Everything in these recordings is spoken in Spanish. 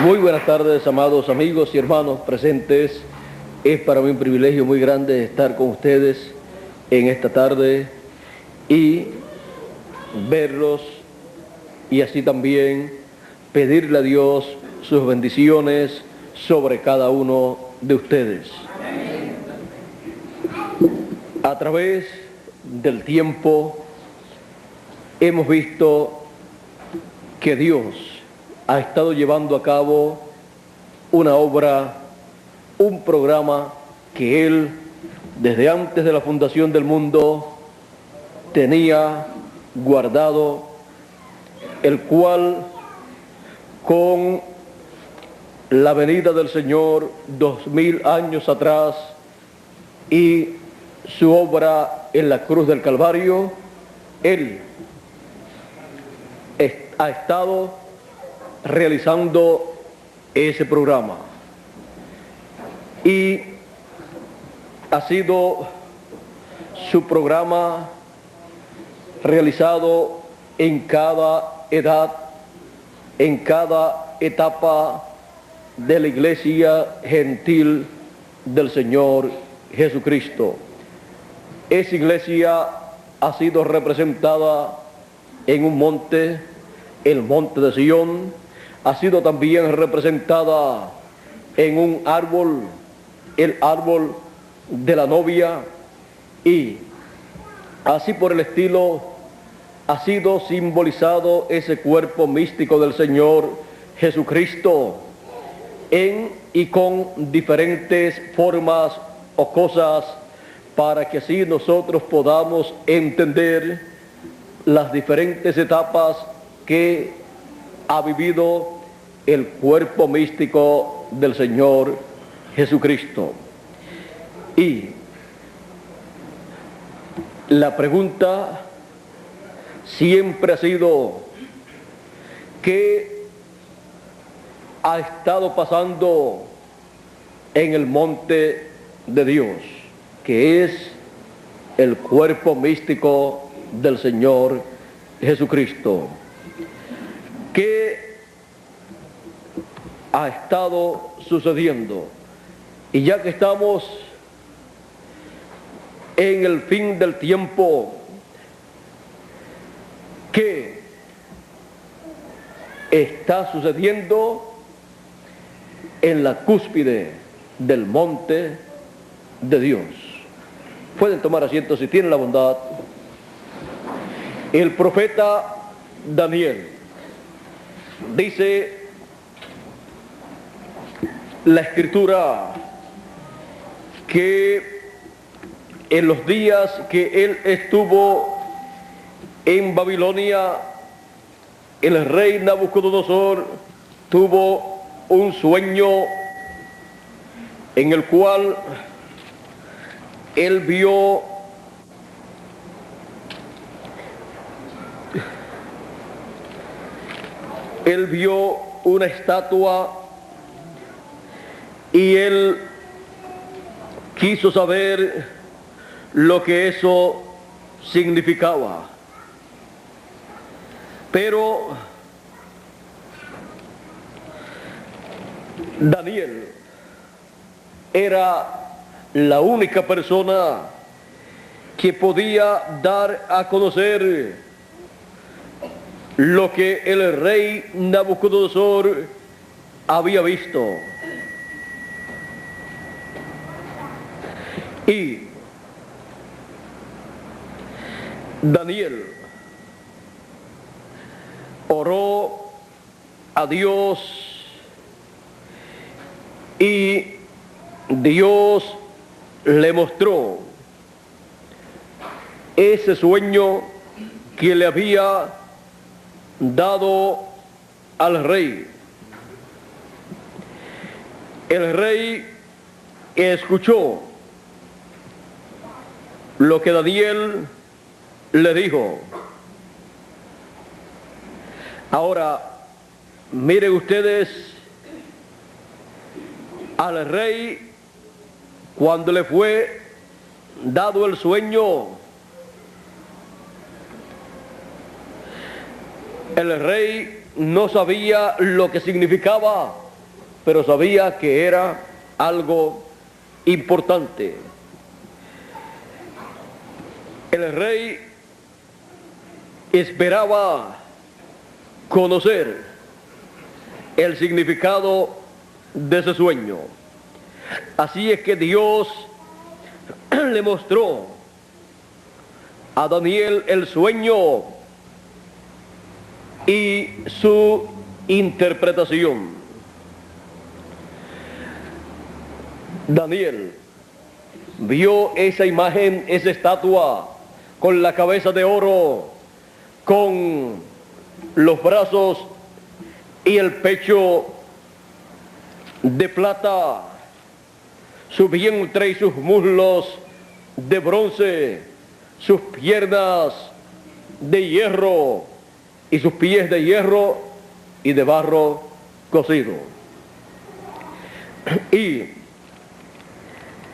Muy buenas tardes, amados amigos y hermanos presentes. Es para mí un privilegio muy grande estar con ustedes en esta tarde y verlos y así también pedirle a Dios sus bendiciones sobre cada uno de ustedes. A través del tiempo hemos visto que Dios ha estado llevando a cabo una obra, un programa que Él, desde antes de la fundación del mundo, tenía guardado, el cual, con la venida del Señor 2000 años atrás y su obra en la cruz del Calvario, Él ha estado realizando ese programa y ha sido su programa realizado en cada edad, en cada etapa de la iglesia gentil del Señor Jesucristo. Esa iglesia ha sido representada en un monte, el monte de Sion, ha sido también representada en un árbol, el árbol de la novia, y así por el estilo ha sido simbolizado ese cuerpo místico del Señor Jesucristo en y con diferentes formas o cosas, para que así nosotros podamos entender las diferentes etapas que ha vivido el cuerpo místico del Señor Jesucristo. Y la pregunta siempre ha sido: ¿qué ha estado pasando en el monte de Dios, que es el cuerpo místico del Señor Jesucristo? ¿Qué ha estado sucediendo? Y ya que estamos en el fin del tiempo, ¿qué está sucediendo en la cúspide del monte de Dios? Pueden tomar asiento si tienen la bondad. El profeta Daniel dice la Escritura que en los días que él estuvo en Babilonia, el rey Nabucodonosor tuvo un sueño en el cual él vio una estatua y él quiso saber lo que eso significaba. Pero Daniel era la única persona que podía dar a conocer lo que el rey Nabucodonosor había visto. Y Daniel oró a Dios y Dios le mostró ese sueño que le había dado al rey. El rey escuchó lo que Daniel le dijo. Ahora, miren ustedes, al rey, cuando le fue dado el sueño, el rey no sabía lo que significaba pero sabía que era algo importante. El rey esperaba conocer el significado de ese sueño. Así es que Dios le mostró a Daniel el sueño y su interpretación. Daniel vio esa imagen, esa estatua con la cabeza de oro, con los brazos y el pecho de plata, su vientre y sus muslos de bronce, sus piernas de hierro y sus pies de hierro y de barro cocido. Y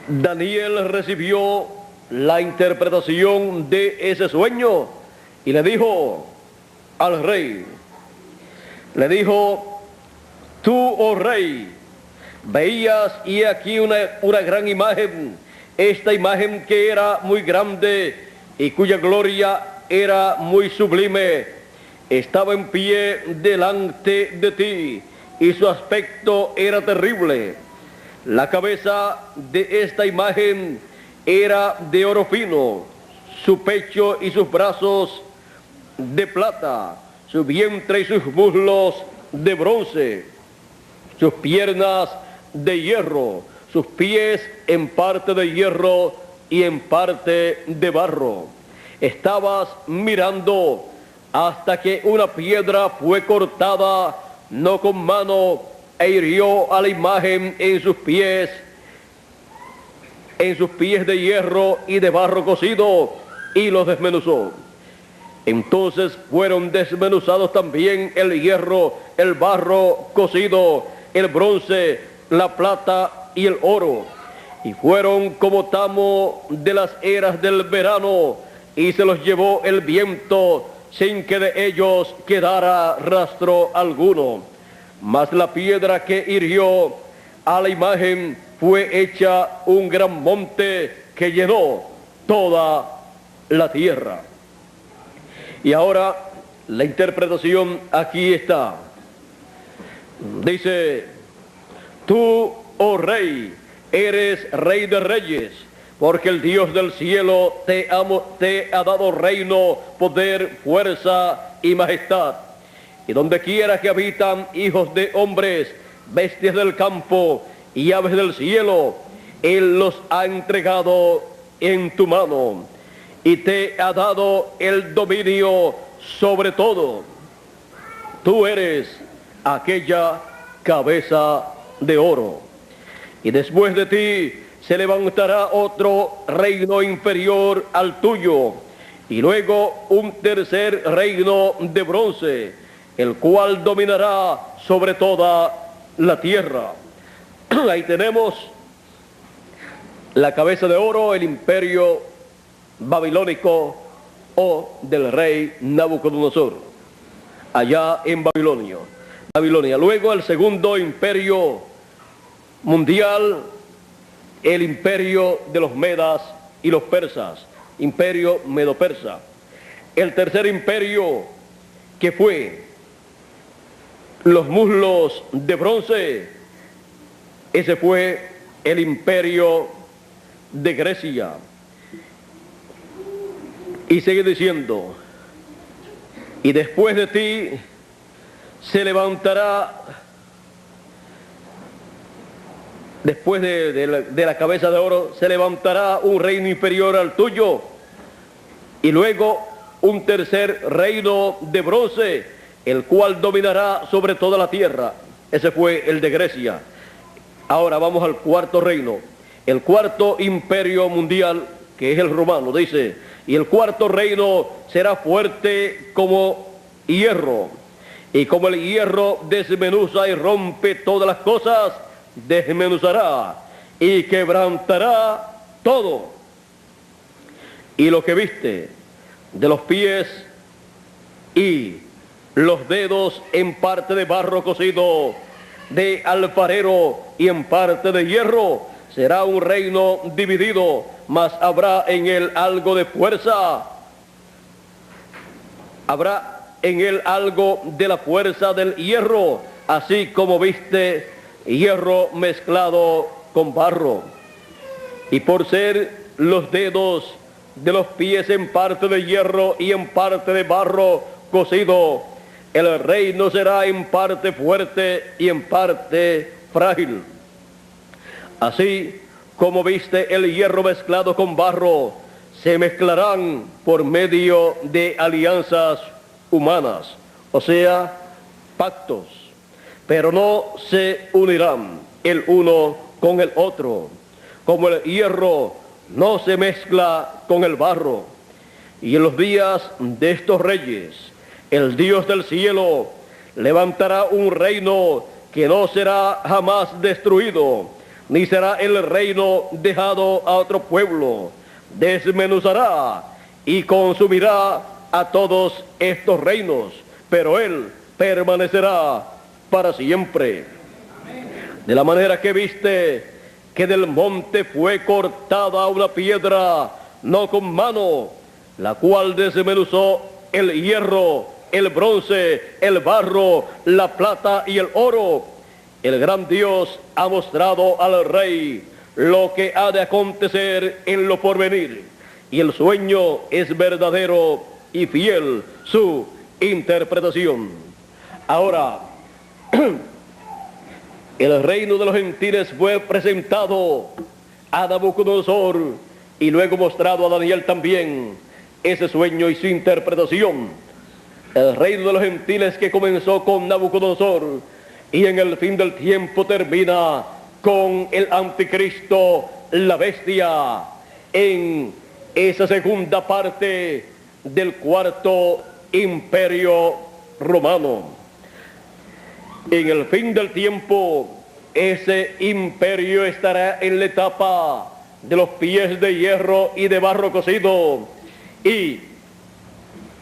Daniel recibió la interpretación de ese sueño y le dijo al rey, le dijo: tú, oh rey, veías y aquí una gran imagen, esta imagen que era muy grande y cuya gloria era muy sublime, estaba en pie delante de ti y su aspecto era terrible. La cabeza de esta imagen era de oro fino, su pecho y sus brazos de plata, su vientre y sus muslos de bronce, sus piernas de hierro, sus pies en parte de hierro y en parte de barro. Estabas mirando hasta que una piedra fue cortada, no con mano, e hirió a la imagen en sus pies de hierro y de barro cocido, y los desmenuzó. Entonces fueron desmenuzados también el hierro, el barro cocido, el bronce, la plata y el oro, y fueron como tamo de las eras del verano, y se los llevó el viento sin que de ellos quedara rastro alguno. Mas la piedra que hirió a la imagen fue hecha un gran monte que llenó toda la tierra. Y ahora la interpretación aquí está. Dice: tú, oh rey, eres rey de reyes, porque el Dios del cielo te ha dado reino, poder, fuerza y majestad. Y donde quiera que habitan hijos de hombres, bestias del campo y aves del cielo, Él los ha entregado en tu mano y te ha dado el dominio sobre todo. Tú eres aquella cabeza de oro. Y después de ti se levantará otro reino inferior al tuyo, y luego un tercer reino de bronce, el cual dominará sobre toda la tierra. Ahí tenemos la cabeza de oro, el imperio babilónico o del rey Nabucodonosor, allá en Babilonia. Luego el segundo imperio mundial, el imperio de los medas y los persas, imperio medo-persa. El tercer imperio, que fue los muslos de bronce, ese fue el imperio de Grecia. Y sigue diciendo: y después de ti se levantará, después de la cabeza de oro, se levantará un reino inferior al tuyo, y luego un tercer reino de bronce, el cual dominará sobre toda la tierra. Ese fue el de Grecia. Ahora vamos al cuarto reino, el cuarto imperio mundial, que es el romano. Dice: y el cuarto reino será fuerte como hierro, y como el hierro desmenuza y rompe todas las cosas, desmenuzará y quebrantará todo. Y lo que viste de los pies y los dedos en parte de barro cocido, de alfarero y en parte de hierro. Será un reino dividido, mas habrá en él algo de fuerza. Habrá en él algo de la fuerza del hierro, así como viste hierro mezclado con barro. Y por ser los dedos de los pies en parte de hierro y en parte de barro cocido, el reino será en parte fuerte y en parte frágil. Así como viste el hierro mezclado con barro, se mezclarán por medio de alianzas humanas, o sea, pactos, pero no se unirán el uno con el otro, como el hierro no se mezcla con el barro. Y en los días de estos reyes, el Dios del cielo levantará un reino que no será jamás destruido, ni será el reino dejado a otro pueblo. Desmenuzará y consumirá a todos estos reinos, pero él permanecerá para siempre. De la manera que viste que del monte fue cortada una piedra, no con mano, la cual desmenuzó el hierro, el bronce, el barro, la plata y el oro. El gran Dios ha mostrado al rey lo que ha de acontecer en lo porvenir, y el sueño es verdadero y fiel su interpretación. Ahora, el reino de los gentiles fue presentado a Nabucodonosor y luego mostrado a Daniel también ese sueño y su interpretación. El reino de los gentiles que comenzó con Nabucodonosor y en el fin del tiempo termina con el anticristo, la bestia, en esa segunda parte del cuarto imperio romano. En el fin del tiempo, ese imperio estará en la etapa de los pies de hierro y de barro cocido. Y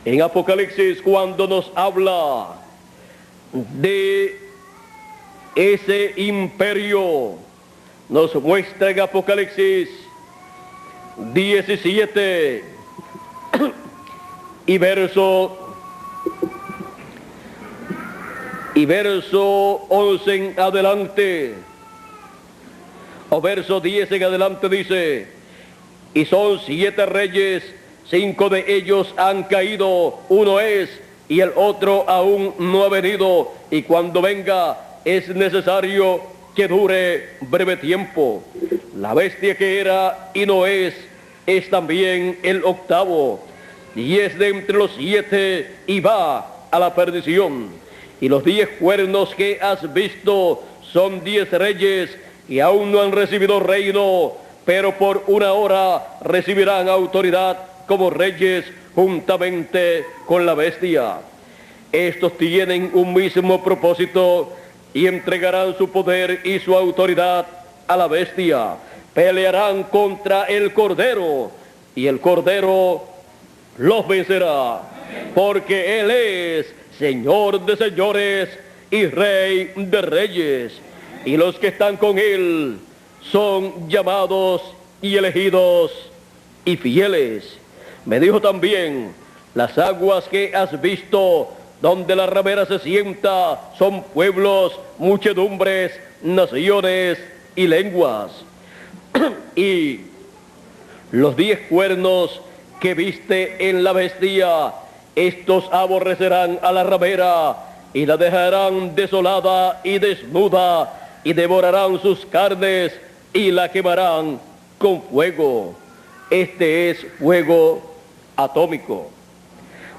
en Apocalipsis, cuando nos habla de ese imperio, nos muestra en Apocalipsis 17 y verso 11 en adelante, o verso 10 en adelante, dice: y son 7 reyes, 5 de ellos han caído, uno es, y el otro aún no ha venido, y cuando venga es necesario que dure breve tiempo. La bestia que era y no es también el octavo, y es de entre los 7 y va a la perdición. Y los 10 cuernos que has visto son 10 reyes que aún no han recibido reino, pero por una hora recibirán autoridad como reyes juntamente con la bestia. Estos tienen un mismo propósito y entregarán su poder y su autoridad a la bestia. Pelearán contra el Cordero y el Cordero los vencerá, porque Él es Señor de señores y Rey de reyes, y los que están con Él son llamados y elegidos y fieles. Me dijo también: las aguas que has visto, donde la ramera se sienta, son pueblos, muchedumbres, naciones y lenguas. Y los 10 cuernos que viste en la bestia, estos aborrecerán a la ramera y la dejarán desolada y desnuda, y devorarán sus carnes y la quemarán con fuego. Este es fuego atómico,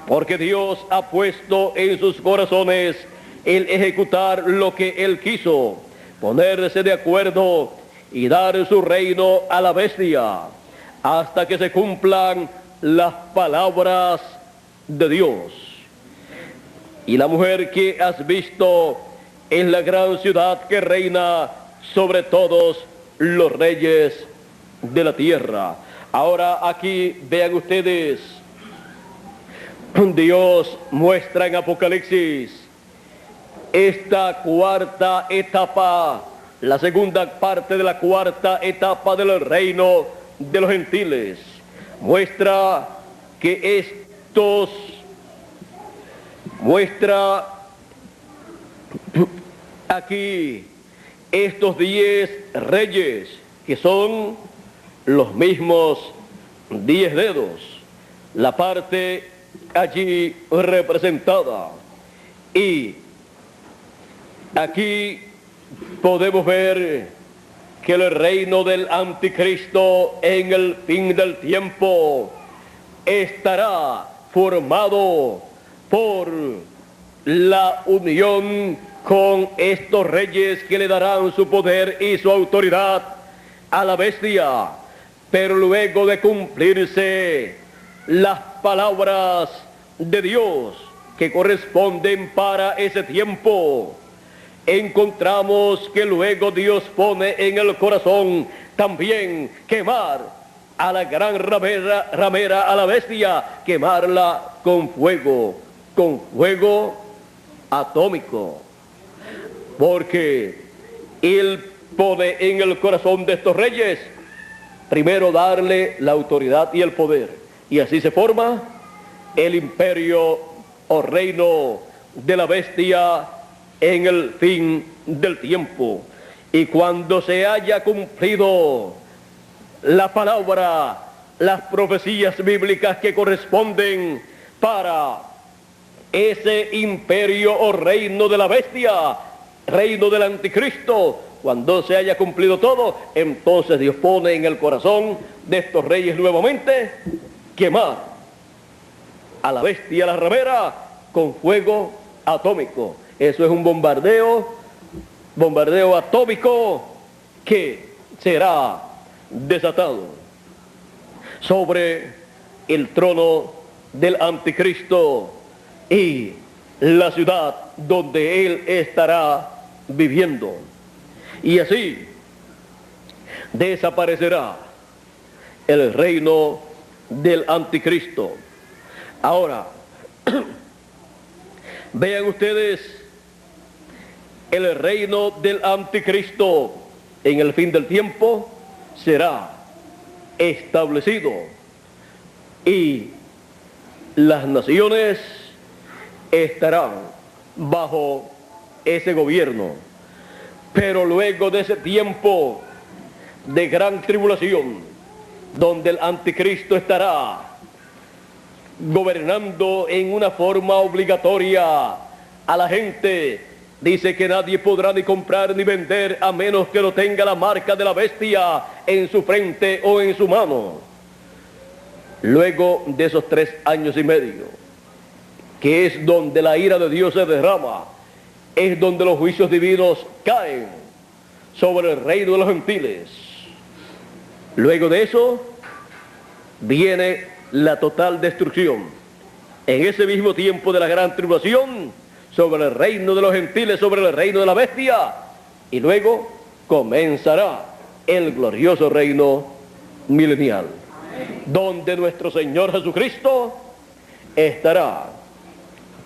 porque Dios ha puesto en sus corazones el ejecutar lo que Él quiso, ponerse de acuerdo y dar su reino a la bestia, hasta que se cumplan las palabras de Dios. Y la mujer que has visto es la gran ciudad que reina sobre todos los reyes de la tierra. Ahora aquí vean ustedes, Dios muestra en Apocalipsis esta cuarta etapa, la segunda parte de la cuarta etapa del reino de los gentiles. Muestra aquí estos 10 reyes, que son los mismos 10 dedos, la parte allí representada. Y aquí podemos ver que el reino del anticristo en el fin del tiempo estará formado por la unión con estos reyes que le darán su poder y su autoridad a la bestia. Pero luego de cumplirse las palabras de Dios que corresponden para ese tiempo, encontramos que luego Dios pone en el corazón también quemar a la gran ramera, a la bestia, quemarla con fuego atómico. Porque Él pone en el corazón de estos reyes, primero darle la autoridad y el poder. Y así se forma el imperio o reino de la bestia en el fin del tiempo. Y cuando se haya cumplido la palabra, las profecías bíblicas que corresponden para ese imperio o reino de la bestia, reino del anticristo, cuando se haya cumplido todo, entonces Dios pone en el corazón de estos reyes nuevamente quemar a la bestia, a la ramera, con fuego atómico. Eso es un bombardeo atómico que será desatado sobre el trono del anticristo y la ciudad donde él estará viviendo. Y así desaparecerá el reino del anticristo. Ahora, vean ustedes, el reino del anticristo en el fin del tiempo será establecido y las naciones estarán bajo ese gobierno. Pero luego de ese tiempo de gran tribulación, donde el anticristo estará gobernando en una forma obligatoria a la gente, dice que nadie podrá ni comprar ni vender a menos que no tenga la marca de la bestia en su frente o en su mano. Luego de esos 3 años y medio, que es donde la ira de Dios se derrama, es donde los juicios divinos caen sobre el reino de los gentiles. Luego de eso viene la total destrucción. En ese mismo tiempo de la gran tribulación, sobre el reino de los gentiles, sobre el reino de la bestia, y luego comenzará el glorioso reino milenial, donde nuestro Señor Jesucristo estará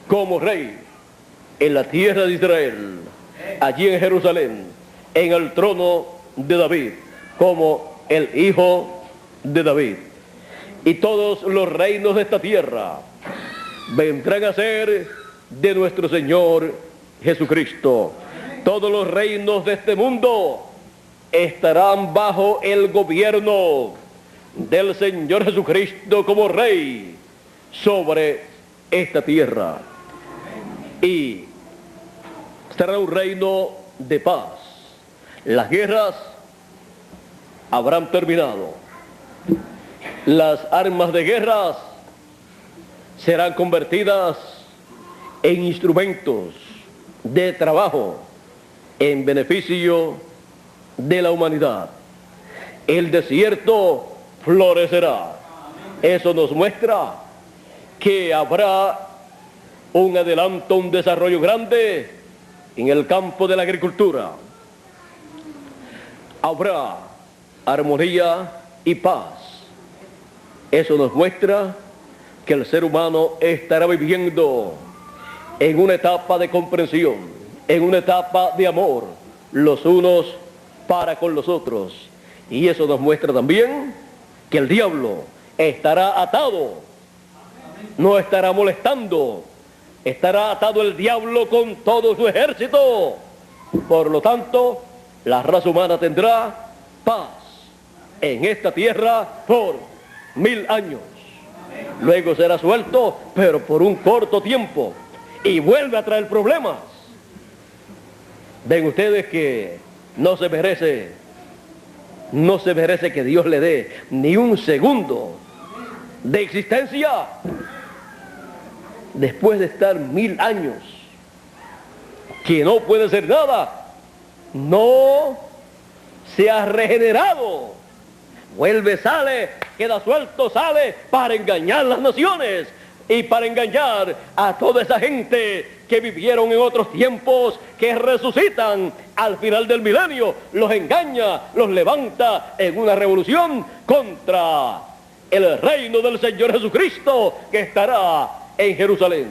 como rey en la tierra de Israel, allí en Jerusalén, en el trono de David, como el hijo de David. Y todos los reinos de esta tierra vendrán a ser de nuestro Señor Jesucristo. Todos los reinos de este mundo estarán bajo el gobierno del Señor Jesucristo como Rey sobre esta tierra. Y será un reino de paz. Las guerras habrán terminado. Las armas de guerra serán convertidas en instrumentos de trabajo en beneficio de la humanidad. El desierto florecerá. Eso nos muestra que habrá un adelanto, un desarrollo grande en el campo de la agricultura. Habrá armonía y paz. Eso nos muestra que el ser humano estará viviendo en una etapa de comprensión, en una etapa de amor los unos para con los otros. Y eso nos muestra también que el diablo estará atado, no estará molestando, estará atado el diablo con todo su ejército. Por lo tanto, la raza humana tendrá paz en esta tierra por 1000 años. Luego será suelto, pero por un corto tiempo, y vuelve a traer problemas. Ven ustedes que no se merece que Dios le dé ni un segundo de existencia después de estar 1000 años, que no puede hacer nada, no se ha regenerado, vuelve, sale, queda suelto, sale para engañar las naciones y para engañar a toda esa gente que vivieron en otros tiempos, que resucitan al final del milenio. Los engaña, los levanta en una revolución contra el reino del Señor Jesucristo, que estará en Jerusalén.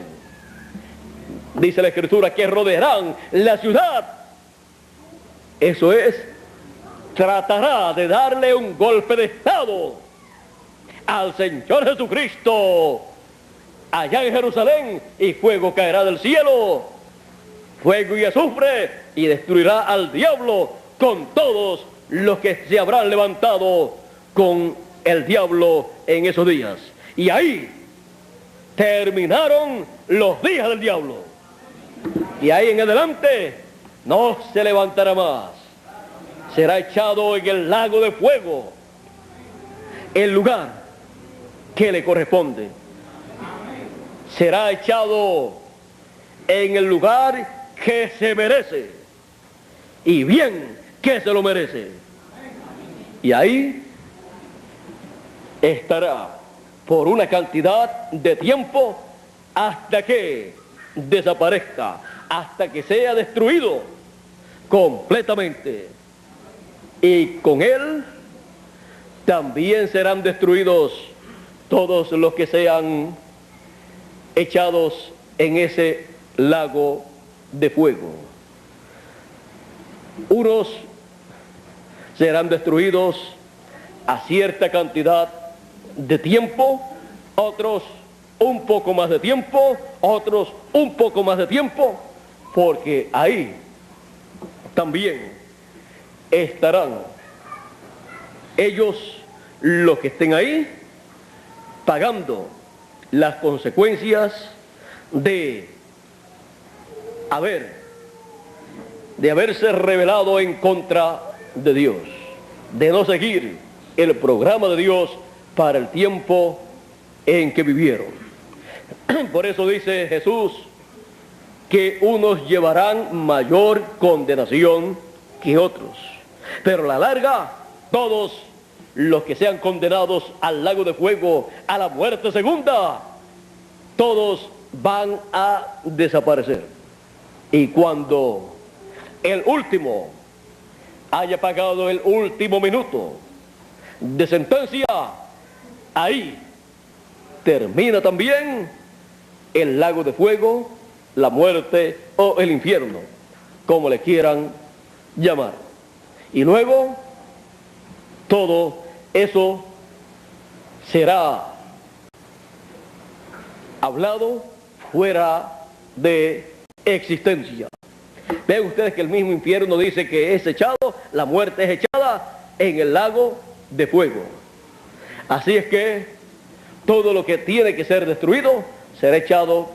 Dice la Escritura que rodearán la ciudad. Eso es, tratará de darle un golpe de estado al Señor Jesucristo allá en Jerusalén, y fuego caerá del cielo, fuego y azufre, y destruirá al diablo con todos los que se habrán levantado con el diablo en esos días. Y ahí terminaron los días del diablo, y ahí en adelante no se levantará más. Será echado en el lago de fuego, el lugar que le corresponde. Será echado en el lugar que se merece, y bien que se lo merece. Y ahí estará por una cantidad de tiempo hasta que desaparezca, hasta que sea destruido completamente. Y con él también serán destruidos todos los que sean echados en ese lago de fuego. Unos serán destruidos a cierta cantidad de tiempo, otros un poco más de tiempo, otros un poco más de tiempo, porque ahí también estarán ellos, los que estén ahí, pagando las consecuencias de haberse rebelado en contra de Dios, de no seguir el programa de Dios para el tiempo en que vivieron. Por eso dice Jesús que unos llevarán mayor condenación que otros, pero a la larga todos los que sean condenados al lago de fuego, a la muerte segunda, todos van a desaparecer. Y cuando el último haya pagado el último minuto de sentencia, ahí termina también el lago de fuego, la muerte o el infierno, como le quieran llamar. Y luego todo eso será hablado fuera de existencia. Ven ustedes que el mismo infierno dice que es echado, la muerte es echada en el lago de fuego. Así es que todo lo que tiene que ser destruido será echado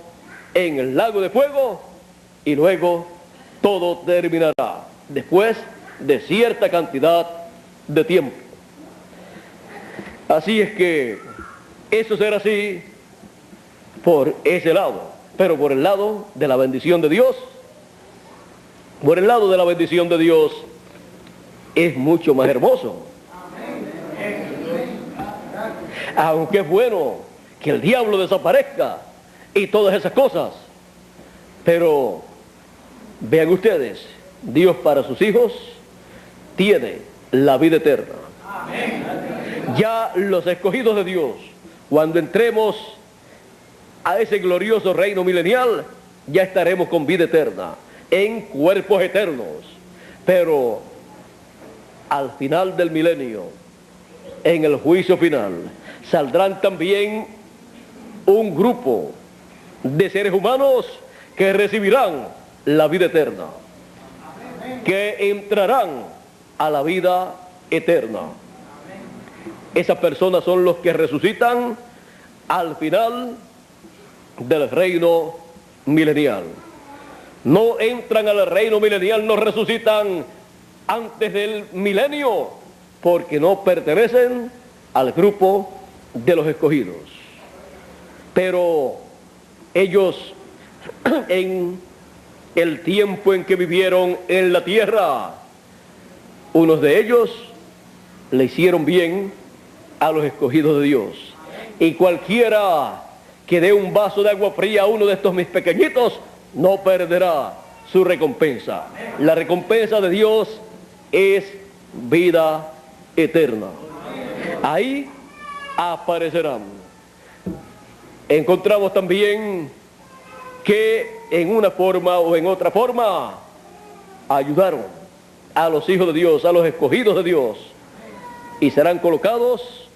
en el lago de fuego, y luego todo terminará después de cierta cantidad de tiempo. Así es que eso será así por ese lado, pero por el lado de la bendición de Dios, por el lado de la bendición de Dios es mucho más hermoso. Aunque es bueno que el diablo desaparezca y todas esas cosas, pero vean ustedes, Dios para sus hijos tiene la vida eterna. Ya los escogidos de Dios, cuando entremos a ese glorioso reino milenial, ya estaremos con vida eterna en cuerpos eternos. Pero al final del milenio, en el juicio final, saldrán también un grupo de seres humanos que recibirán la vida eterna, que entrarán a la vida eterna. Esas personas son los que resucitan al final del reino milenial. No entran al reino milenial, no resucitan antes del milenio, porque no pertenecen al grupo de los escogidos. Pero ellos, en el tiempo en que vivieron en la tierra, unos de ellos le hicieron bien a los escogidos de Dios. Y cualquiera que dé un vaso de agua fría a uno de estos mis pequeñitos, no perderá su recompensa. La recompensa de Dios es vida eterna. Ahí aparecerán. Encontramos también que en una forma o en otra forma ayudaron a los hijos de Dios, a los escogidos de Dios, y serán colocados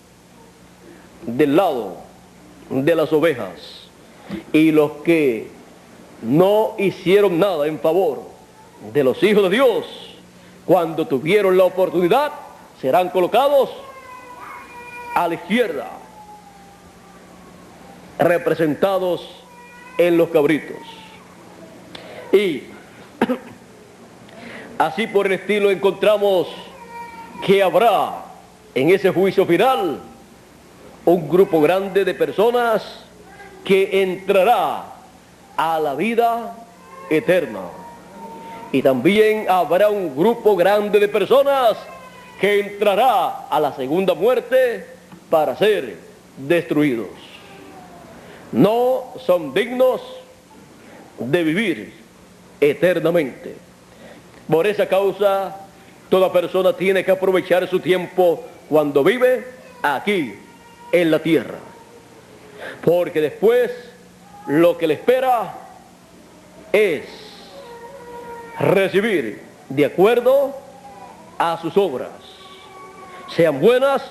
del lado de las ovejas. Y los que no hicieron nada en favor de los hijos de Dios, cuando tuvieron la oportunidad, serán colocados a la izquierda, representados en los cabritos. Y así por el estilo encontramos que habrá en ese juicio final un grupo grande de personas que entrará a la vida eterna. Y también habrá un grupo grande de personas que entrará a la segunda muerte para ser destruidos. No son dignos de vivir eternamente. Por esa causa, toda persona tiene que aprovechar su tiempo cuando vive aquí en la tierra, porque después lo que le espera es recibir de acuerdo a sus obras, sean buenas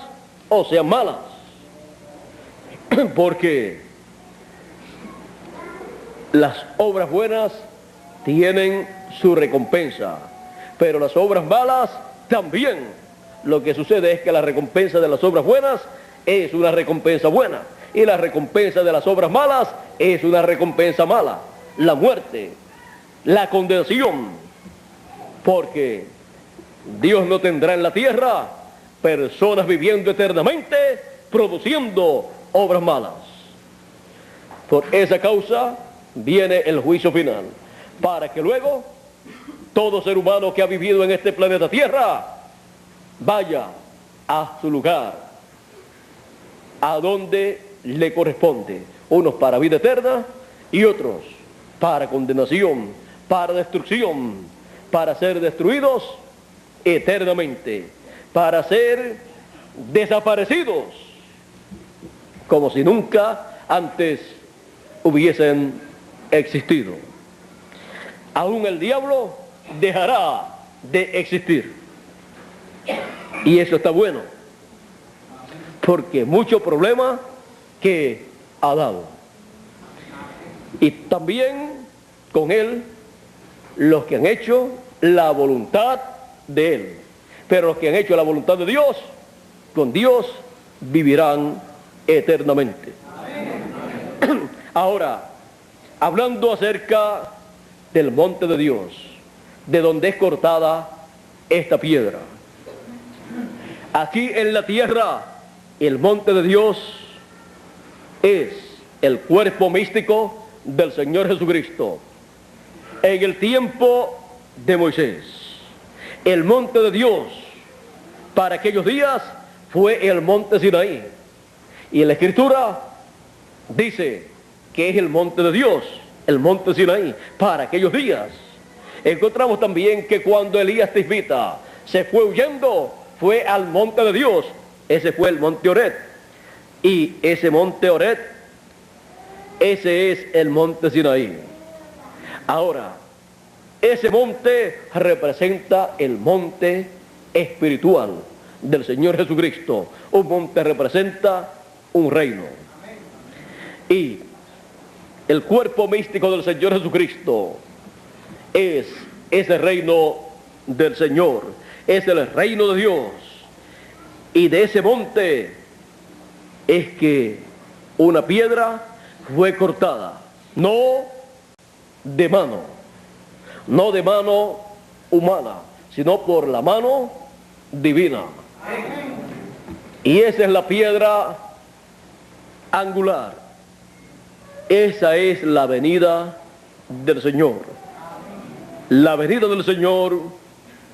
o sean malas, porque las obras buenas tienen su recompensa, pero las obras malas también. Lo que sucede es que la recompensa de las obras buenas es una recompensa buena, y la recompensa de las obras malas es una recompensa mala, la muerte, la condenación, porque Dios no tendrá en la tierra personas viviendo eternamente produciendo obras malas. Por esa causa viene el juicio final, para que luego todo ser humano que ha vivido en este planeta Tierra vaya a su lugar, a donde le corresponde, unos para vida eterna y otros para condenación, para destrucción, para ser destruidos eternamente, para ser desaparecidos, como si nunca antes hubiesen existido. Aún el diablo dejará de existir. Y eso está bueno, porque mucho problema que ha dado. Y también con él los que han hecho la voluntad de él. Pero los que han hecho la voluntad de Dios, con Dios vivirán eternamente. Ahora, hablando acerca del monte de Dios, de donde es cortada esta piedra. Aquí en la tierra, el monte de Dios es el cuerpo místico del Señor Jesucristo. En el tiempo de Moisés, el monte de Dios para aquellos días fue el monte Sinaí. Y en la Escritura dice que es el monte de Dios, el monte Sinaí, para aquellos días. Encontramos también que cuando Elías Tisbita se fue huyendo, fue al monte de Dios. Ese fue el monte Oret. Y ese monte Oret, ese es el monte Sinaí. Ahora, Ese monte representa el monte espiritual del Señor Jesucristo. Un monte representa un reino. Y el cuerpo místico del Señor Jesucristo es ese reino del Señor, es el reino de Dios. Y de ese monte es que una piedra fue cortada, no de mano, no de mano humana, sino por la mano divina. Y esa es la piedra angular. Esa es la venida del Señor. La venida del Señor,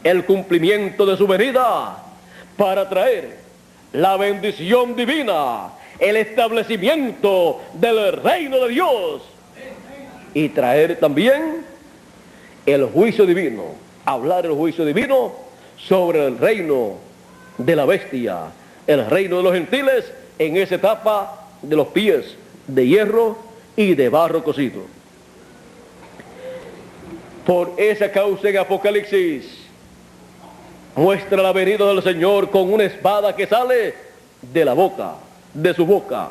el cumplimiento de su venida para traer la bendición divina, el establecimiento del reino de Dios y traer también el juicio divino, hablar el juicio divino sobre el reino de la bestia, el reino de los gentiles en esa etapa de los pies de hierro y de barro cocido. Por esa causa en Apocalipsis muestra la venida del Señor con una espada que sale de la boca, de su boca,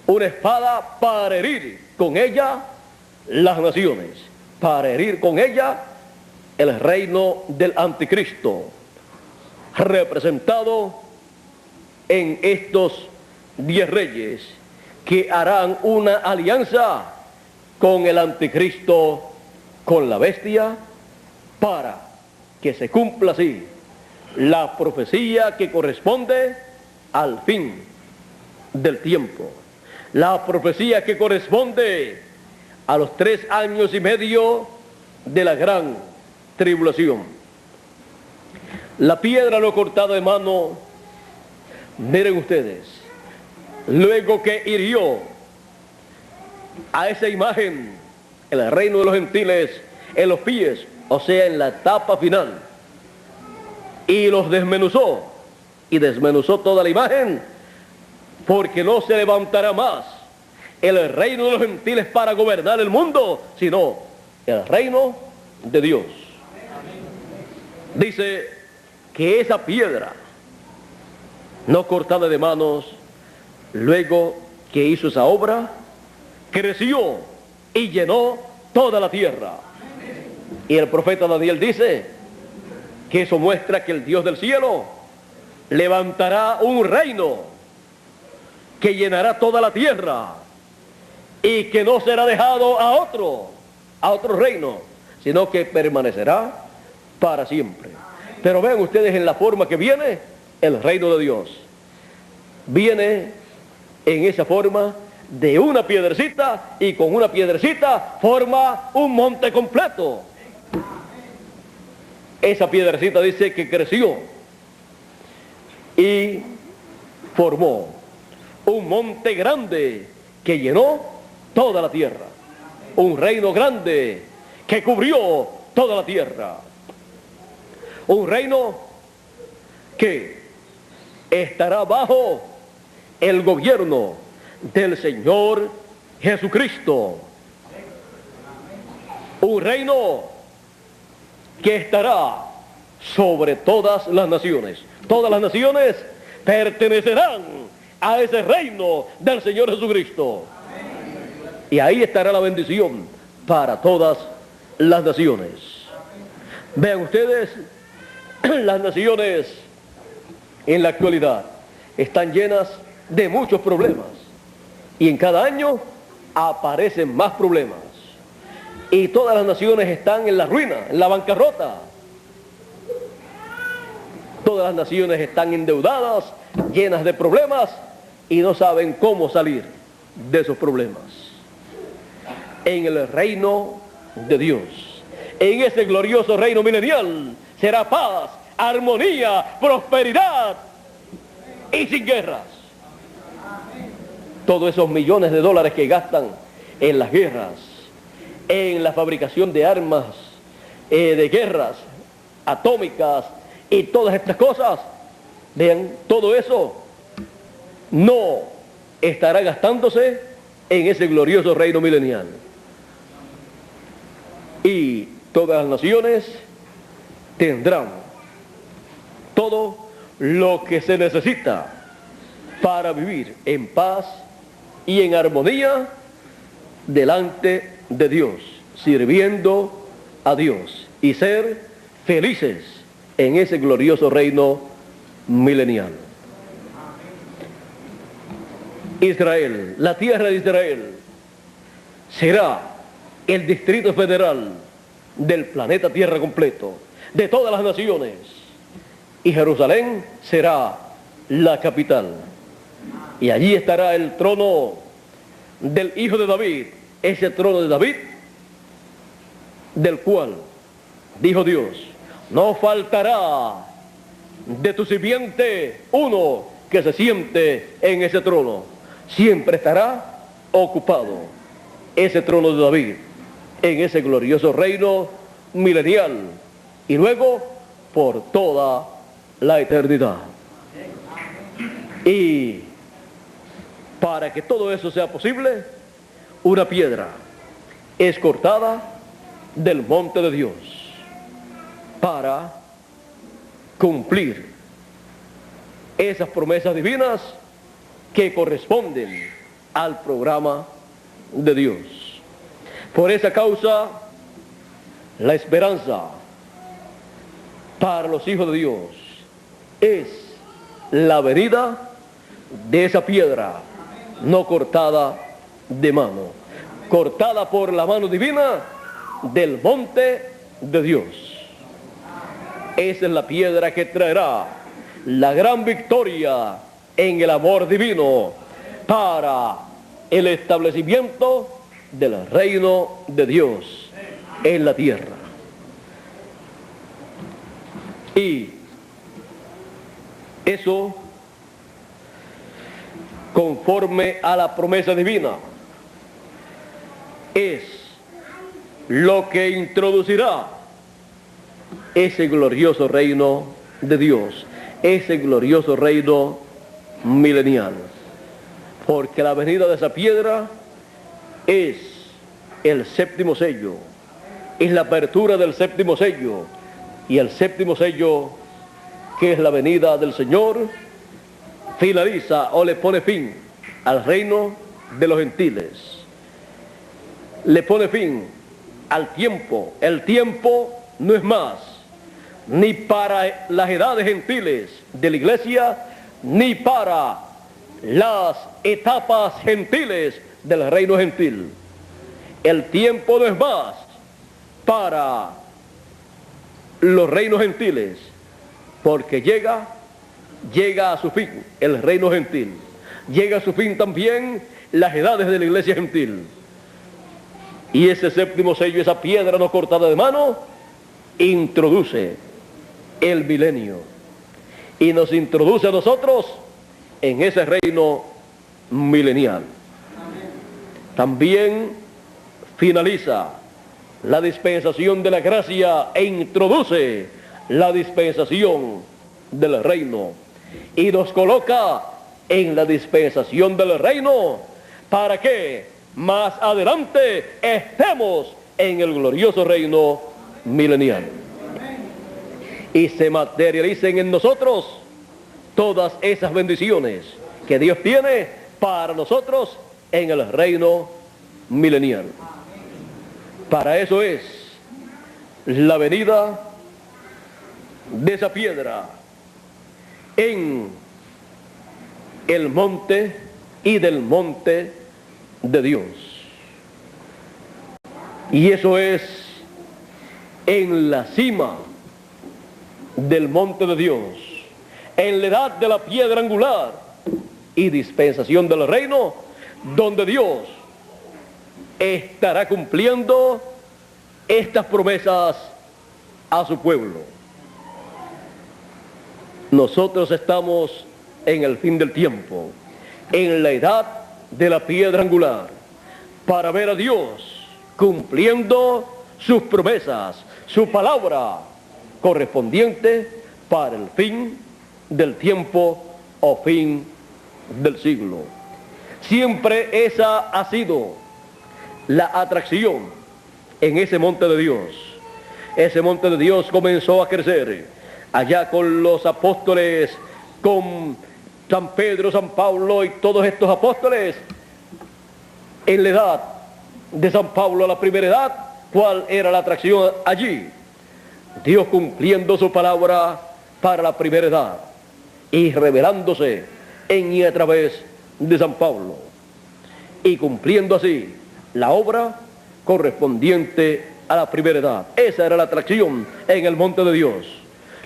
una espada para herir con ella las naciones, para herir con ella el reino del anticristo, representado en estos 10 reyes que harán una alianza con el anticristo, con la bestia, para que se cumpla así la profecía que corresponde al fin del tiempo, la profecía que corresponde a los 3 años y medio de la gran tribulación. La piedra no cortada de mano, miren ustedes, luego que hirió a esa imagen en el reino de los gentiles en los pies, o sea, en la etapa final, y los desmenuzó, y desmenuzó toda la imagen, porque no se levantará más el reino de los gentiles para gobernar el mundo, sino el reino de Dios. Dice que esa piedra no cortada de manos, luego que hizo esa obra, creció y llenó toda la tierra. Y el profeta Daniel dice que eso muestra que el Dios del cielo levantará un reino que llenará toda la tierra y que no será dejado a otro reino, sino que permanecerá para siempre. Pero vean ustedes en la forma que viene el reino de Dios. Viene en esa forma de una piedrecita, y con una piedrecita forma un monte completo. Esa piedrecita dice que creció y formó un monte grande que llenó toda la tierra. Un reino grande que cubrió toda la tierra. Un reino que estará bajo el gobierno del Señor Jesucristo. Un reino que estará sobre todas las naciones. Todas las naciones pertenecerán a ese reino del Señor Jesucristo. Y ahí estará la bendición para todas las naciones. Vean ustedes, las naciones en la actualidad están llenas de muchos problemas. Y en cada año aparecen más problemas. Y todas las naciones están en la ruina, en la bancarrota. Todas las naciones están endeudadas, llenas de problemas, y no saben cómo salir de esos problemas. En el reino de Dios, en ese glorioso reino milenial, será paz, armonía, prosperidad y sin guerras. Todos esos millones de dólares que gastan en las guerras, en la fabricación de armas, de guerras atómicas y todas estas cosas, vean, todo eso no estará gastándose en ese glorioso reino milenial. Y todas las naciones tendrán todo lo que se necesita para vivir en paz y en armonía delante de Dios, sirviendo a Dios y ser felices en ese glorioso reino milenial. Israel, la tierra de Israel, será el distrito federal del planeta Tierra completo, de todas las naciones, y Jerusalén será la capital. Y allí estará el trono del hijo de David, ese trono de David, del cual, dijo Dios, no faltará de tu simiente uno que se siente en ese trono. Siempre estará ocupado ese trono de David en ese glorioso reino milenial y luego por toda la eternidad. Y para que todo eso sea posible, una piedra es cortada del monte de Dios para cumplir esas promesas divinas que corresponden al programa de Dios. Por esa causa, la esperanza para los hijos de Dios es la venida de esa piedra no cortada de mano, cortada por la mano divina del monte de Dios. Esa es la piedra que traerá la gran victoria en el amor divino para el establecimiento del reino de Dios en la tierra. Y eso, conforme a la promesa divina, es lo que introducirá ese glorioso reino de Dios, ese glorioso reino milenial. Porque la venida de esa piedra es el séptimo sello, es la apertura del séptimo sello, y el séptimo sello, que es la venida del Señor, finaliza o le pone fin al reino de los gentiles. Le pone fin al tiempo. El tiempo no es más ni para las edades gentiles de la iglesia, ni para las etapas gentiles del reino gentil. El tiempo no es más para los reinos gentiles, porque llega a su fin el reino gentil. Llega a su fin también las edades de la iglesia gentil. Y ese séptimo sello, esa piedra no cortada de mano, introduce el milenio. Y nos introduce a nosotros en ese reino milenial. También finaliza la dispensación de la gracia e introduce la dispensación del reino. Y nos coloca en la dispensación del reino para que más adelante estemos en el glorioso reino milenial. Y se materialicen en nosotros todas esas bendiciones que Dios tiene para nosotros en el reino milenial. Para eso es la venida de esa piedra en el monte y del monte de Dios. Y eso es en la cima del monte de Dios, en la edad de la piedra angular y dispensación del reino, donde Dios estará cumpliendo estas promesas a su pueblo. Nosotros estamos en el fin del tiempo, en la edad de la piedra angular, para ver a Dios cumpliendo sus promesas, su palabra correspondiente para el fin del tiempo o fin del siglo. Siempre esa ha sido la atracción en ese monte de Dios, ese monte de Dios comenzó a crecer. Allá con los apóstoles, con San Pedro, San Pablo y todos estos apóstoles, en la edad de San Pablo, a la primera edad, ¿cuál era la atracción allí? Dios cumpliendo su palabra para la primera edad y revelándose en y a través de San Pablo y cumpliendo así la obra correspondiente a la primera edad. Esa era la atracción en el monte de Dios.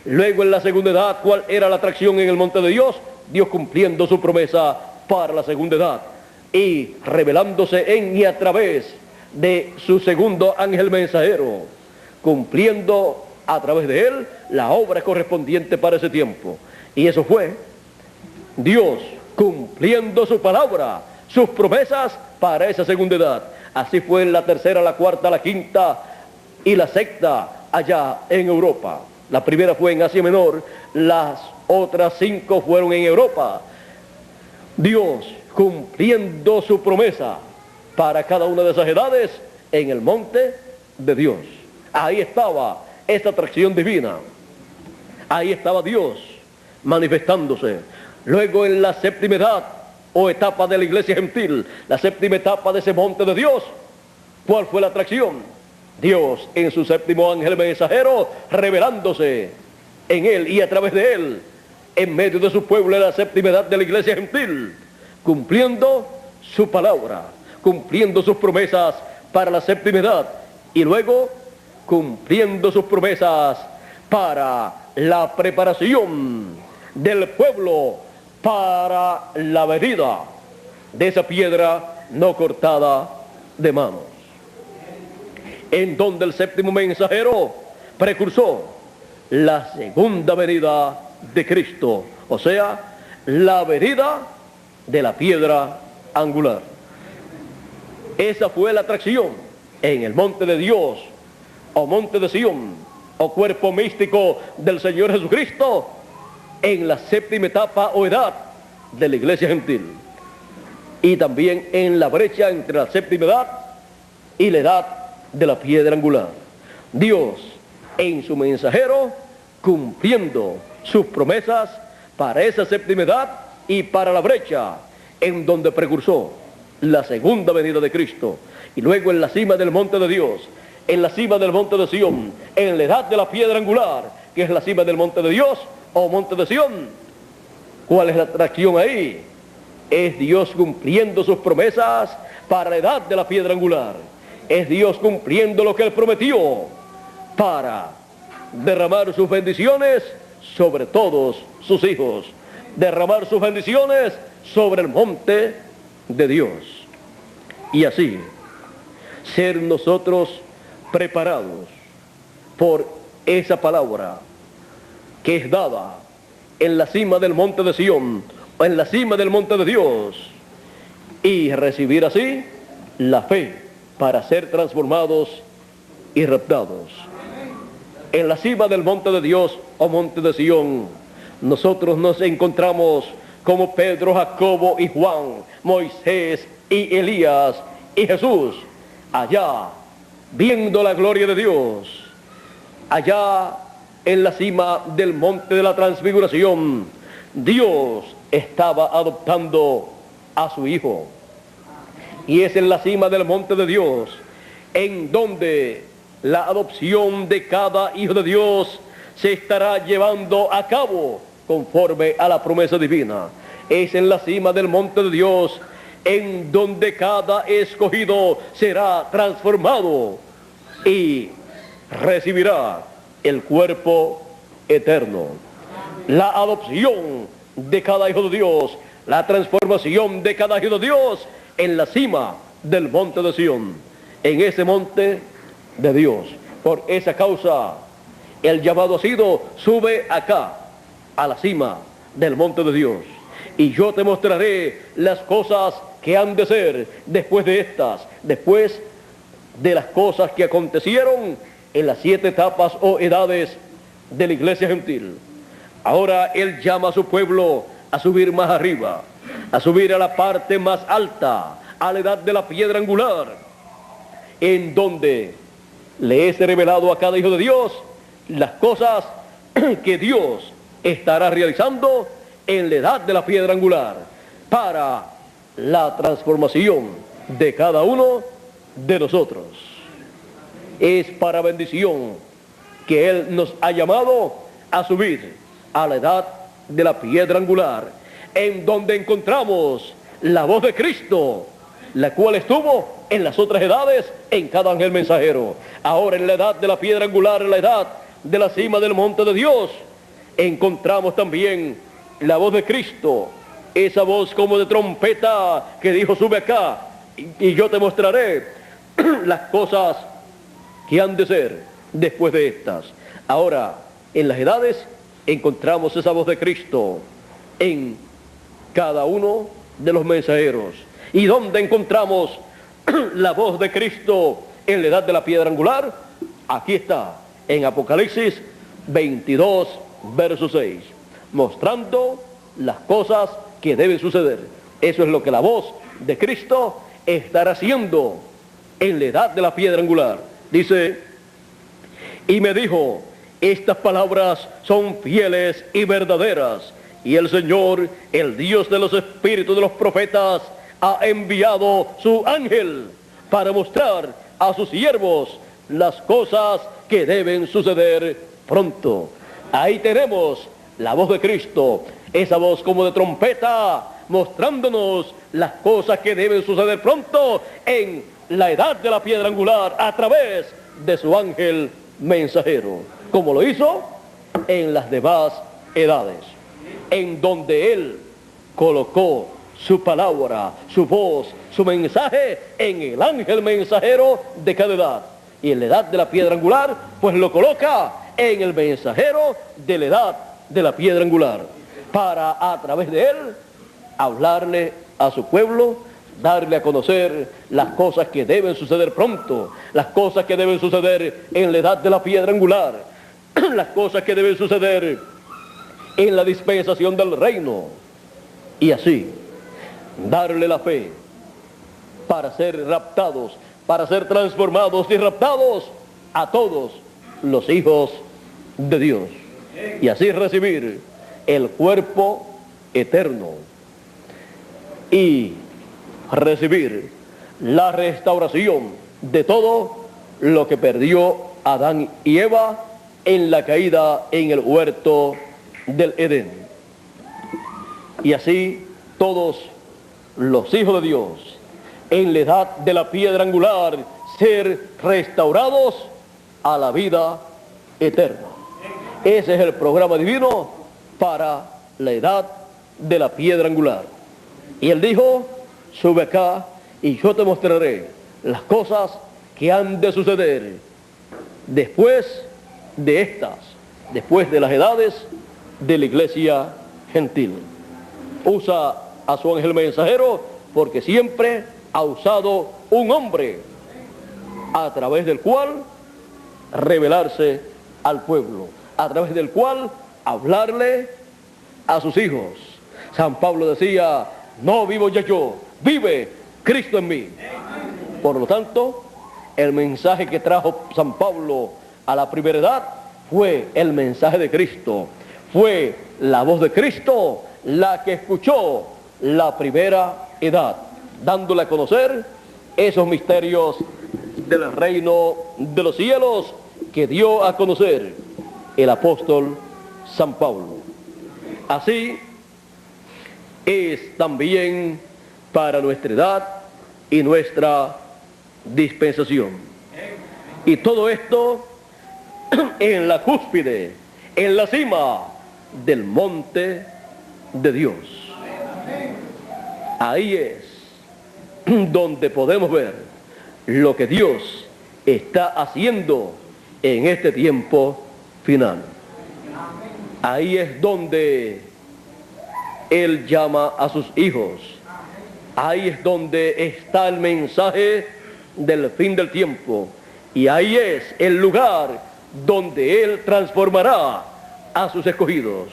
Luego en la segunda edad, ¿cuál era la atracción en el monte de Dios? Dios cumpliendo su promesa para la segunda edad y revelándose en y a través de su segundo ángel mensajero, cumpliendo a través de él la obra correspondiente para ese tiempo. Y eso fue Dios cumpliendo su palabra, sus promesas para esa segunda edad. Así fue en la tercera, la cuarta, la quinta y la sexta allá en Europa. La primera fue en Asia Menor, las otras 5 fueron en Europa. Dios cumpliendo su promesa para cada una de esas edades en el monte de Dios. Ahí estaba esta atracción divina. Ahí estaba Dios manifestándose. Luego en la séptima edad o etapa de la iglesia gentil, la séptima etapa de ese monte de Dios, ¿cuál fue la atracción? Dios en su séptimo ángel mensajero revelándose en él y a través de él en medio de su pueblo en la séptima edad de la iglesia gentil, cumpliendo su palabra, cumpliendo sus promesas para la séptima edad y luego cumpliendo sus promesas para la preparación del pueblo para la venida de esa piedra no cortada de manos, en donde el séptimo mensajero precursó la segunda venida de Cristo, o sea, la venida de la piedra angular. Esa fue la atracción en el monte de Dios, o monte de Sión, o cuerpo místico del Señor Jesucristo, en la séptima etapa o edad de la iglesia gentil, y también en la brecha entre la séptima edad y la edad de la piedra angular. Dios en su mensajero cumpliendo sus promesas para esa séptima edad y para la brecha en donde precursó la segunda venida de Cristo. Y luego en la cima del monte de Dios, en la cima del monte de Sión, en la edad de la piedra angular, que es la cima del monte de Dios o monte de Sión. ¿Cuál es la atracción ahí? Es Dios cumpliendo sus promesas para la edad de la piedra angular. Es Dios cumpliendo lo que Él prometió para derramar sus bendiciones sobre todos sus hijos, derramar sus bendiciones sobre el monte de Dios. Y así, ser nosotros preparados por esa palabra que es dada en la cima del monte de Sión, o en la cima del monte de Dios, y recibir así la fe para ser transformados y raptados. En la cima del monte de Dios o monte de Sión, nosotros nos encontramos como Pedro, Jacobo y Juan, Moisés y Elías y Jesús, allá viendo la gloria de Dios, allá en la cima del monte de la transfiguración. Dios estaba adoptando a su Hijo, y es en la cima del monte de Dios en donde la adopción de cada hijo de Dios se estará llevando a cabo conforme a la promesa divina. Es en la cima del monte de Dios en donde cada escogido será transformado y recibirá el cuerpo eterno. La adopción de cada hijo de Dios, la transformación de cada hijo de Dios en la cima del monte de Sión, en ese monte de Dios. Por esa causa el llamado ha sido: sube acá a la cima del monte de Dios y yo te mostraré las cosas que han de ser después de estas, después de las cosas que acontecieron en las 7 etapas o edades de la iglesia gentil. Ahora Él llama a su pueblo a subir más arriba, a subir a la parte más alta, a la edad de la piedra angular, en donde le es revelado a cada hijo de Dios las cosas que Dios estará realizando en la edad de la piedra angular para la transformación de cada uno de nosotros. Es para bendición que Él nos ha llamado a subir a la edad de la piedra angular, en donde encontramos la voz de Cristo, la cual estuvo en las otras edades en cada ángel mensajero. Ahora en la edad de la piedra angular, en la edad de la cima del monte de Dios, encontramos también la voz de Cristo, esa voz como de trompeta que dijo: sube acá y yo te mostraré las cosas que han de ser después de estas. Ahora, en las edades encontramos esa voz de Cristo en cada uno de los mensajeros. ¿Y dónde encontramos la voz de Cristo en la edad de la piedra angular? Aquí está, en Apocalipsis 22, verso 6, mostrando las cosas que deben suceder. Eso es lo que la voz de Cristo estará haciendo en la edad de la piedra angular. Dice: y me dijo, estas palabras son fieles y verdaderas, y el Señor, el Dios de los espíritus de los profetas, ha enviado su ángel para mostrar a sus siervos las cosas que deben suceder pronto. Ahí tenemos la voz de Cristo, esa voz como de trompeta, mostrándonos las cosas que deben suceder pronto en la edad de la piedra angular a través de su ángel mensajero, como lo hizo en las demás edades, en donde Él colocó su palabra, su voz, su mensaje en el ángel mensajero de cada edad. Y en la edad de la piedra angular, pues lo coloca en el mensajero de la edad de la piedra angular, para a través de él hablarle a su pueblo, darle a conocer las cosas que deben suceder pronto, las cosas que deben suceder en la edad de la piedra angular, las cosas que deben suceder en la dispensación del reino, y así darle la fe para ser raptados, para ser transformados y raptados a todos los hijos de Dios, y así recibir el cuerpo eterno y recibir la restauración de todo lo que perdió Adán y Eva en la caída en el huerto del Edén. Y así todos los hijos de Dios en la edad de la piedra angular ser restaurados a la vida eterna. Ese es el programa divino para la edad de la piedra angular. Y él dijo: sube acá y yo te mostraré las cosas que han de suceder después de estas, después de las edades de la iglesia gentil. Usa a su ángel mensajero porque siempre ha usado un hombre a través del cual revelarse al pueblo, a través del cual hablarle a sus hijos. San Pablo decía: no vivo ya yo, vive Cristo en mí. Por lo tanto, el mensaje que trajo San Pablo a la primera edad fue el mensaje de Cristo, fue la voz de Cristo la que escuchó la primera edad, dándole a conocer esos misterios del reino de los cielos que dio a conocer el apóstol San Pablo. Así es también para nuestra edad y nuestra dispensación. Y todo esto en la cúspide, en la cima del monte de Dios. Ahí es donde podemos ver lo que Dios está haciendo en este tiempo final. Ahí es donde Él llama a sus hijos. Ahí es donde está el mensaje del fin del tiempo. Y ahí es el lugar donde Él transformará a sus escogidos.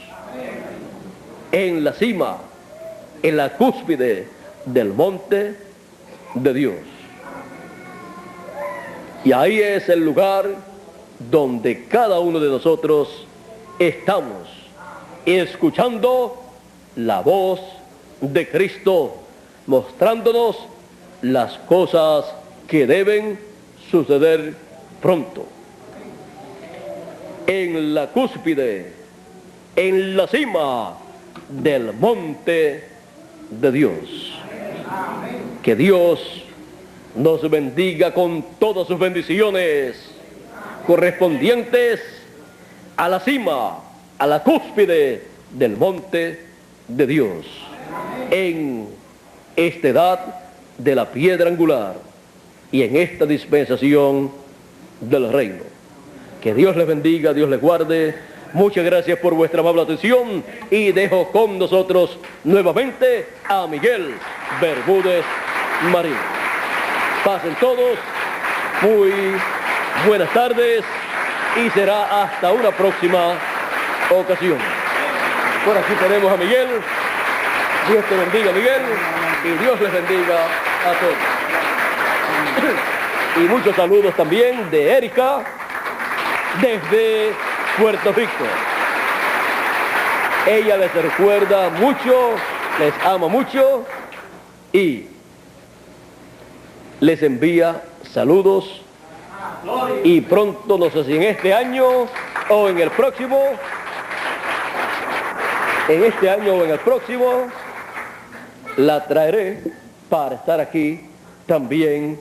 En la cima, en la cúspide del monte de Dios. Y ahí es el lugar donde cada uno de nosotros estamos escuchando la voz de Cristo, mostrándonos las cosas que deben suceder pronto. En la cúspide, en la cima del monte de Dios. Que Dios nos bendiga con todas sus bendiciones correspondientes a la cima, a la cúspide del monte de Dios, en esta edad de la piedra angular y en esta dispensación del reino. Que Dios les bendiga, Dios les guarde. Muchas gracias por vuestra amable atención y dejo con nosotros nuevamente a Miguel Bermúdez Marín. Pasen todos, muy buenas tardes y será hasta una próxima ocasión. Por aquí tenemos a Miguel. Dios te bendiga, Miguel, y Dios les bendiga a todos. Y muchos saludos también de Erika desde Puerto Rico. Ella les recuerda mucho, les ama mucho y les envía saludos. Y pronto, no sé si en este año o en el próximo, la traeré para estar aquí también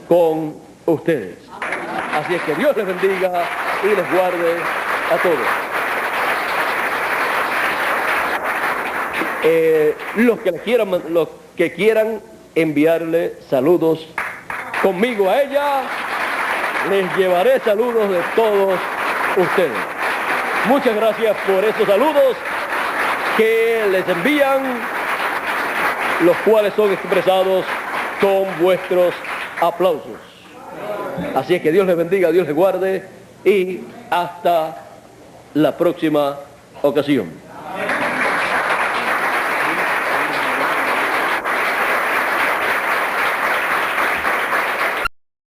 con ustedes. Así es que Dios les bendiga y les guarde a todos. Los que quieran enviarle saludos conmigo a ella, les llevaré saludos de todos ustedes. Muchas gracias por estos saludos que les envían, los cuales son expresados con vuestros aplausos. Así es que Dios les bendiga, Dios les guarde y hasta la próxima ocasión.